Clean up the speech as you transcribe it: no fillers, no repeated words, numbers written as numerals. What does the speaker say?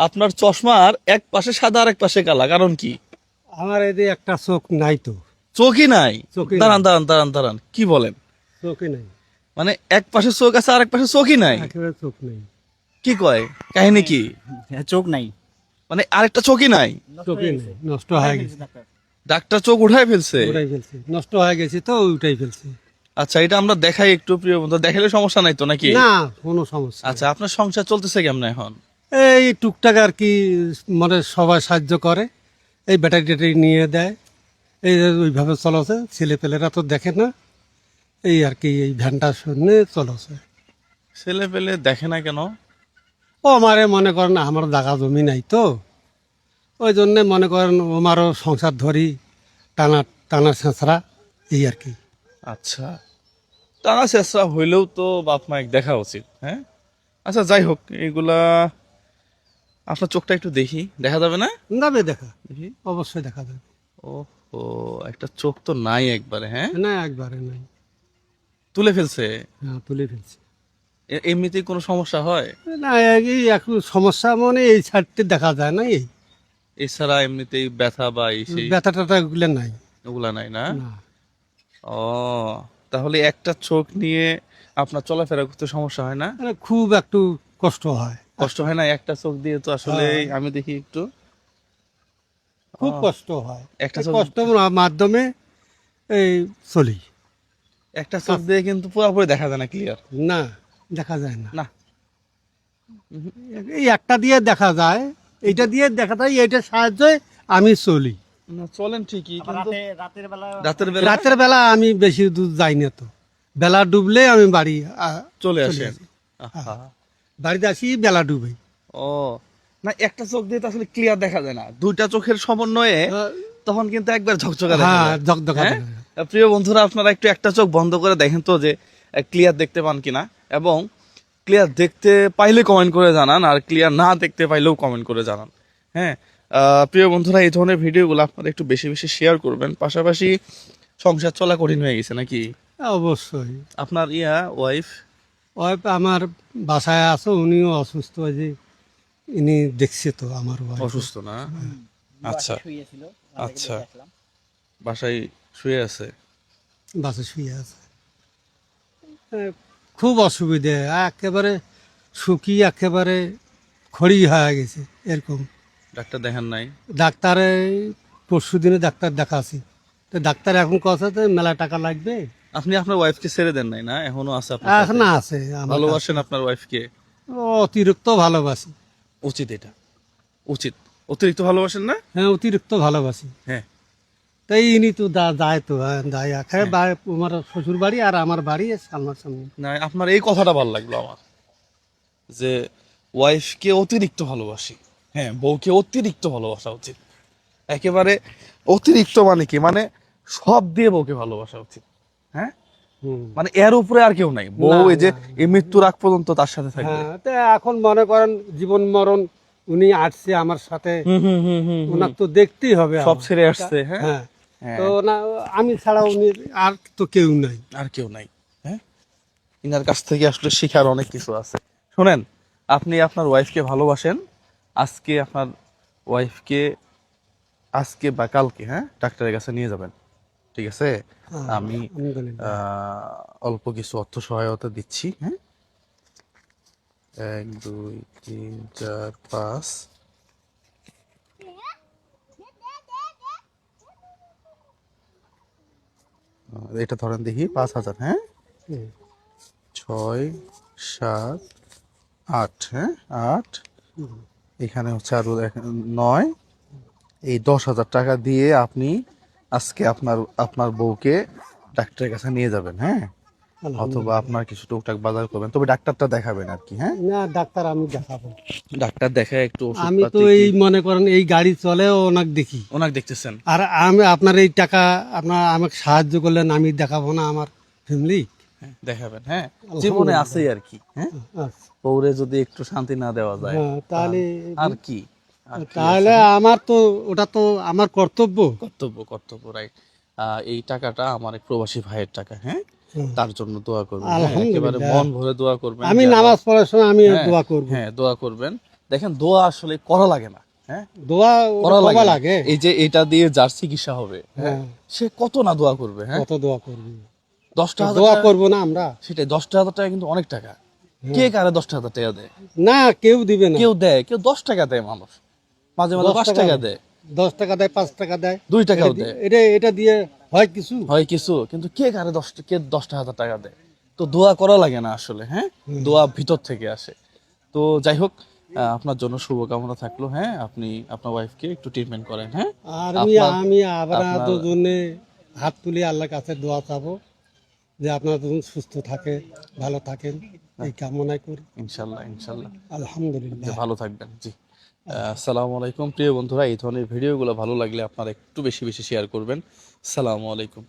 আপনার চশমার এক পাশে সাদা আর এক পাশে কালা, কারণ কি? আমার এদিকে একটা চোখ নাই তো। চোখই নাই? চোখই নাই। দাঁড়ান দাঁড়ান দাঁড়ান দাঁড়ান, কি বলেন? চোখই নাই, মানে এক পাশে চোখ আছে আর এক পাশে চোখই নাই? একেবারে চোখ নেই। কি কয়, কাহিনী কি? চোখ নাই, মানে আরেকটা চোখই নাই? চোখই নেই, নষ্ট হয়ে গেছে। ডাক্তার চোখ উঠাই ফেলছে? উঠাই ফেলছে, নষ্ট হয়ে গেছে তো উঠাই ফেলছে। আচ্ছা, এটা আমরা দেখাই একটু, প্রিয় বন্ধু, দেখালে সমস্যা নাই তো নাকি? না, কোনো সমস্যা আচ্ছা, আপনার সংসার চলতেছে কেমন এখন? নেই। এই টুকটাক আর কি, মানে সবাই সাহায্য করে, এই ব্যাটারি ট্যাটারি নিয়ে দেয়, এই যে ওইভাবে চলছে। ছেলে পেলেরা তো দেখে না, এই আর কি এই ভ্যানটা শুনে চলছে। ছেলে পেলে দেখে না কেন? ও আমারে মনে করেন আমার জায়গা জমি নাই তো, ওই জন্যে মনে করেন আমারও সংসার ধরি, টানা টানা ছেঁচড়া, এই আর কি। আচ্ছা, টানা চেষ্টা হইলেও তো বাপ মায়ের দেখা উচিত, হ্যাঁ? আচ্ছা, যাই হোক, এইগুলা আপনার চোখটা একটু দেখি, দেখা যাবে না? যাবে দেখা, দেখি। অবশ্যই দেখা যাবে। ও ও, একটা চোখ তো নাই একবারে, হ্যাঁ? না, একবারে নাই। তুলে ফেলছে? হ্যাঁ, তুলে ফেলছি। এমনিতেই কোনো সমস্যা হয়? না, এই এখন সমস্যা মানে এই সাইডটা দেখা যায় না, এই এছাড়া এমনিতেই ব্যথা বা এই সেই ব্যথা ট্যাথা এগুলো নাই। ওগুলা নাই না? না, ও, তাহলে একটা চোখ নিয়ে আপনার চলাফেরা করতে সমস্যা হয় না? মানে খুব একটু কষ্ট হয়, কষ্ট হয় না? একটা চোখ দিয়ে তো আসলে আমি দেখি একটু খুব কষ্ট হয়। একটা এই চোখ- কষ্টের মাধ্যমে এই চলি। একটা চোখ দিয়ে কিন্তু পুরোপুরি দেখা যায় না ক্লিয়ার। না, দেখা যায় না। না, এই একটা দিয়ে দেখা যায়, এইটা দিয়ে দেখা যায়, এইটার সাহায্যে আমি চলি। না, চলেন ঠিকই, কিন্তু রাতের বেলা রাতের বেলা রাতের বেলা আমি বেশি দূর যাই না তো, বেলা ডুবলে আমি বাড়ি চলে চলে আসেন। আসি। আহা। বাড়িতে আসি বেলা ডুবে। ও, না, একটা চোখ দিয়ে তো আসলে ক্লিয়ার দেখা যায় না, দুইটা চোখের সমন্বয়ে তখন কিন্তু একবার ঝকঝকা দেখা হ্যাঁ, যায়। ঝকঝকা হ্যাঁ? দেখা যায়। প্রিয় বন্ধুরা, আপনারা একটু একটা চোখ বন্ধ করে দেখেন তো যে ক্লিয়ার দেখতে পান কিনা, এবং ক্লিয়ার দেখতে পাইলে কমেন্ট করে জানান, আর ক্লিয়ার না দেখতে পাইলেও কমেন্ট করে জানান। হ্যাঁ, প্রিয় বন্ধুরা, এই ধরনের ভিডিওগুলো আপনারা একটু বেশি বেশি শেয়ার করবেন। পাশাপাশি সংসার চলা কঠিন হয়ে গেছে নাকি? অবশ্যই। আপনার ওয়াইফ? ওই আমার বাসায় আছে, উনিও অসুস্থ হয়েছে, ইনি দেখছে তো আমার wife। অসুস্থ না? আচ্ছা শুয়েছিল, আচ্ছা, দেখলাম। বাসায় শুয়ে আছে? বাসে শুয়ে আছে। খুব অসুবিধে, একেবারে শুকিয়ে একেবারে খড়ি হয়ে গেছে এরকম। ডাক্তার দেখান নাই? ডাক্তারে পরশু দিনে ডাক্তার দেখাছি, তো ডাক্তার এখন কথা তো মেলা টাকা লাগবে। আপনি আপনার ওয়াইফকে ছেড়ে দেন নাই না? এখনো আছে আপনার এখন সাথে? আছে আমার ভালোবাসেন আপনার ওয়াইফকে? কাছে। অতিরিক্ত ভালোবাসি। উচিত, এটা উচিত। অতিরিক্ত ভালোবাসেন না? হ্যাঁ, অতিরিক্ত ভালোবাসি। হ্যাঁ। তাই ইনি তো যায় তো, যায় এখানে আমার শ্বশুর বাড়ি আর আমার বাড়ি সামনাসামনি। না, আপনার এই কথাটা ভালো লাগলো আমার, যে ওয়াইফকে অতিরিক্ত ভালোবাসি। হ্যাঁ, বউকে অতিরিক্ত ভালোবাসা উচিত। একেবারে অতিরিক্ত মানে কি, মানে সব দিয়ে বউকে ভালোবাসা উচিত। হ্যাঁ, হুম। মানে এর উপরে আর কেউ নাই। বউ না, এই যে না, এই মৃত্যুর আগ পর্যন্ত তার সাথে থাকবে। হ্যাঁ, তো এখন মনে করেন জীবন মরণ উনি আসছে আমার সাথে, ওনার তো দেখতেই হবে সব আমার। ছেড়ে আসছে। হ্যাঁ, হ্যাঁ, হ্যাঁ। তো না, আমি ছাড়া উনি আর তো কেউ নাই। আর কেউ নাই। হ্যাঁ, ইনার কাছ থেকে আসলে শেখার অনেক কিছু আছে। শোনেন, আপনি আপনার ওয়াইফকে ভালোবাসেন, আজকে আপনার ওয়াইফকে আজকে বা কালকে, হ্যাঁ, ডাক্তারের কাছে নিয়ে যাবেন, ঠিক আছে? হ্যাঁ, আমি আলহামদুলিল্লাহ। অল্প কিছু অর্থ সহায়তা দিচ্ছি। হ্যাঁ, 1 2 3 4 5, এটা ধরেন দেখি, 5,000। হ্যাঁ, হুম। 6 7 8, হ্যাঁ 8, হুম। এখানে হচ্ছে আরো 9, এই 10,000 টাকা দিয়ে আপনি আজকে আপনার আপনার বউকে ডাক্তারের কাছে নিয়ে যাবেন। হ্যাঁ, অথবা আলহামদুলিল্লাহ। আপনার কিছু টুকটাক বাজার করবেন, তবে ডাক্তারটা দেখাবেন আর কি। হ্যাঁ, না, ডাক্তার আমি দেখাবো। ডাক্তার দেখায় একটু আমি তো ওষুধপাতি এই মনে করেন এই গাড়ি চলে ওনাকে দেখি, ওনাকে দেখতেছেন। আর আমি আপনার এই টাকা আপনার আমাকে সাহায্য করলেন, আমি দেখাবো না আমার ফ্যামিলি? হ্যাঁ, দেখাবেন। হ্যাঁ, জীবনে আছেই আর কি। হ্যাঁ, পৌরে যদি একটু শান্তি না দেওয়া যায়, হ্যাঁ, তাহলে আর কি? আর কি তাহলে আমার তো ওটা তো আমার কর্তব্য। কর্তব্য, কর্তব্য, রাইট। এই টাকাটা আমার এক প্রবাসী ভাইয়ের টাকা। হ্যাঁ, হুম। তার জন্য দোয়া করবেন। হ্যাঁ, আলহামদুলিল্লাহ। একেবারে মন ভরে দোয়া করবেন। আমি যে নামাজ পড়ার সময় আমি হ্যাঁ, দোয়া করব। হ্যাঁ, দোয়া করবেন দেখেন দোয়া আসলে করা লাগে না, হ্যাঁ দোয়া করা করা লাগে না। লাগে। এই যে এটা দিয়ে যার চিকিৎসা হবে, হ্যাঁ হ্যাঁ, সে কত না দোয়া করবে, হ্যাঁ কত দোয়া করবি, 10,000 দোয়া টাকা, করবো না আমরা? সেটাই 10,000 টাকা কিন্তু অনেক টাকা। কে কারে 10,000 টাকা দেয়? না, কেউ দিবে না। কেউ দেয়, কেউ 10 টাকা দেয়, মানুষ মাঝে মাঝে 10 5 টাকা দেয়, 10 টাকা দেয়, 5 টাকা দেয়, 2 টাকাও এটা দি- দেয়, এটা এটা দিয়ে হয় কিছু? হয় কিছু, কিন্তু কে কারে 10,000 টাকা দেয়? তো দোয়া করা লাগে না আসলে, হ্যাঁ দোয়া ভিতর থেকে আসে। তো যাই হোক, আপনার জন্য শুভকামনা থাকলো, হ্যাঁ আপনি আপনার ওয়াইফকে একটু ট্রিটমেন্ট করেন, হ্যাঁ আর আপনার আমি আবার আপনার- দুজনে হাত তুলি আল্লাহর কাছে দোয়া চাবো যে আপনারা দুজন সুস্থ থাকে, ভালো থাকেন, এই কামনাই করি। ইনশাল্লাহ ইনশাল্লাহ আলহামদুলিল্লাহ। যে ভালো থাকবেন, জি। আসসালামু আলাইকুম প্রিয় বন্ধুরা, এই ধরনের ভিডিওগুলো ভালো লাগলে আপনারা একটু বেশি বেশি শেয়ার করবেন। আসসালামু আলাইকুম।